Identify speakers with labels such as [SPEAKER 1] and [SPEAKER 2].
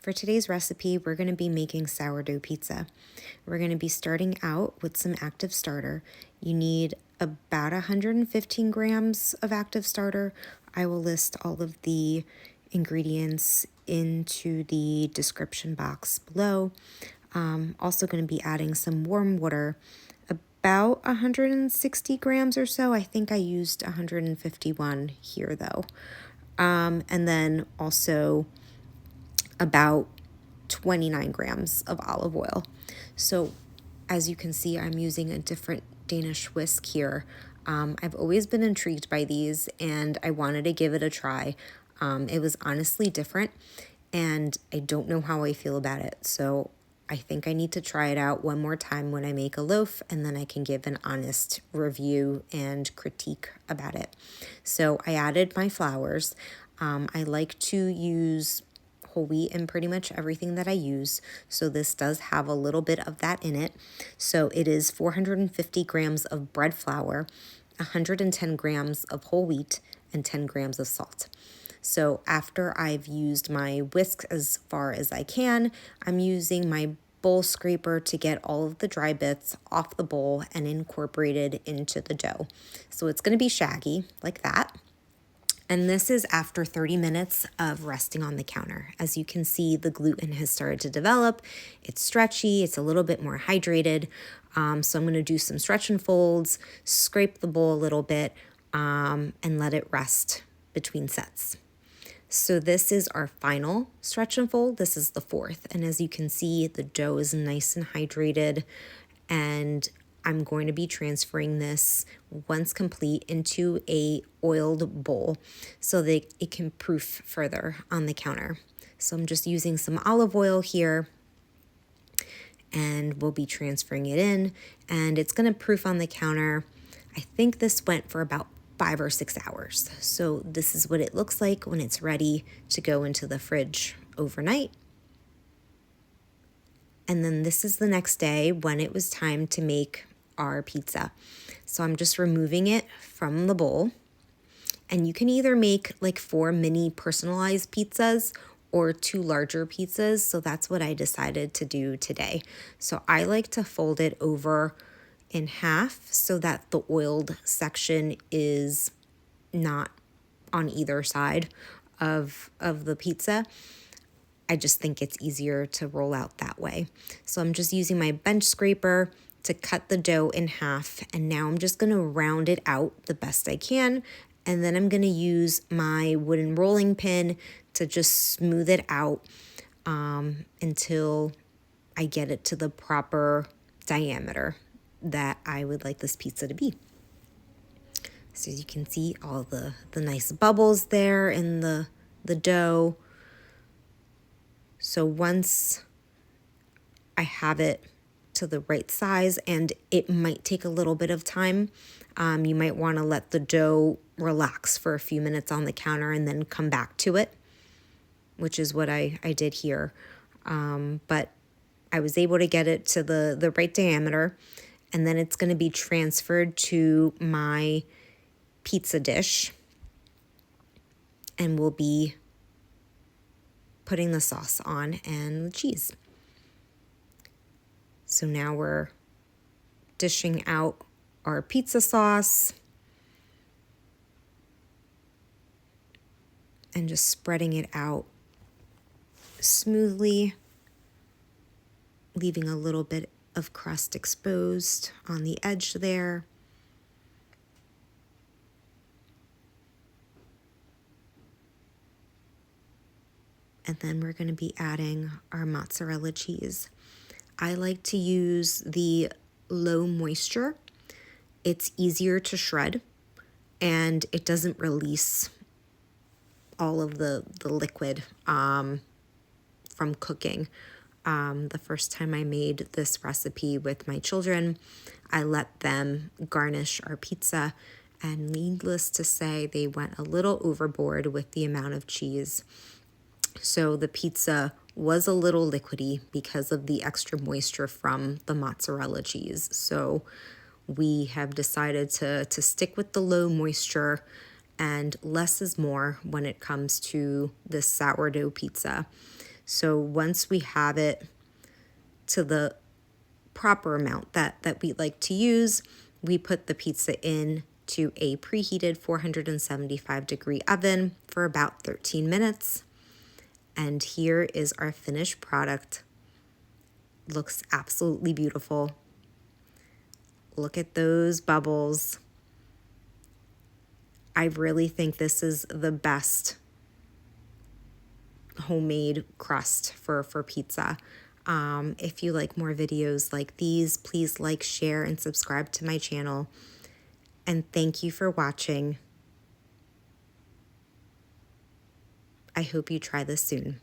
[SPEAKER 1] For today's recipe, we're going to be making sourdough pizza. We're going to be starting out with some active starter. You need about 115 grams of active starter. I will list all of the ingredients into the description box below. Also going to be adding some warm water, about 160 grams or so. I think I used 151 here though. And then also about 29 grams of olive oil. So as you can see, I'm using a different Danish whisk here. I've always been intrigued by these and I wanted to give it a try. It was honestly different and I don't know how I feel about it. So I think I need to try it out one more time when I make a loaf, and then I can give an honest review and critique about it. So I added my flours. I like to use whole wheat in pretty much everything that I use. So this does have a little bit of that in it. So it is 450 grams of bread flour, 110 grams of whole wheat, and 10 grams of salt. So after I've used my whisk as far as I can, I'm using my bowl scraper to get all of the dry bits off the bowl and incorporated into the dough. So it's going to be shaggy like that. And this is after 30 minutes of resting on the counter. As you can see, the gluten has started to develop. It's stretchy, it's a little bit more hydrated. So I'm going to do some stretch and folds, scrape the bowl a little bit, and let it rest between sets. So this is our final stretch and fold. This is the fourth. And as you can see, the dough is nice and hydrated. And I'm going to be transferring this once complete into a oiled bowl so that it can proof further on the counter. So I'm just using some olive oil here and we'll be transferring it in, and it's going to proof on the counter. I think this went for about 5 or 6 hours. So this is what it looks like when it's ready to go into the fridge overnight. And then this is the next day when it was time to make our pizza. So I'm just removing it from the bowl. And you can either make like 4 mini personalized pizzas or 2 larger pizzas. So that's what I decided to do today. So I like to fold it over in half so that the oiled section is not on either side of the pizza. I just think it's easier to roll out that way. So I'm just using my bench scraper to cut the dough in half, and now I'm just going to round it out the best I can, and then I'm going to use my wooden rolling pin to just smooth it out until I get it to the proper diameter that I would like this pizza to be. So as you can see, all the nice bubbles there in the dough. So once I have it to the right size, and it might take a little bit of time, you might want to let the dough relax for a few minutes on the counter and then come back to it, which is what I did here. But I was able to get it to the right diameter, and then it's going to be transferred to my pizza dish, and we'll be putting the sauce on and the cheese. So now we're dishing out our pizza sauce and just spreading it out smoothly, leaving a little bit of crust exposed on the edge there. And then we're going to be adding our mozzarella cheese. I like to use the low moisture. It's easier to shred and it doesn't release all of the liquid from cooking. The first time I made this recipe with my children, I let them garnish our pizza, and needless to say, they went a little overboard with the amount of cheese. So the pizza was a little liquidy because of the extra moisture from the mozzarella cheese. So we have decided to stick with the low moisture, and less is more when it comes to this sourdough pizza. So once we have it to the proper amount that we like to use, we put the pizza in to a preheated 475-degree oven for about 13 minutes. And here is our finished product. Looks absolutely beautiful. Look at those bubbles. I really think this is the best homemade crust for pizza. If you like more videos like these, please like, share, and subscribe to my channel. And thank you for watching. I hope you try this soon.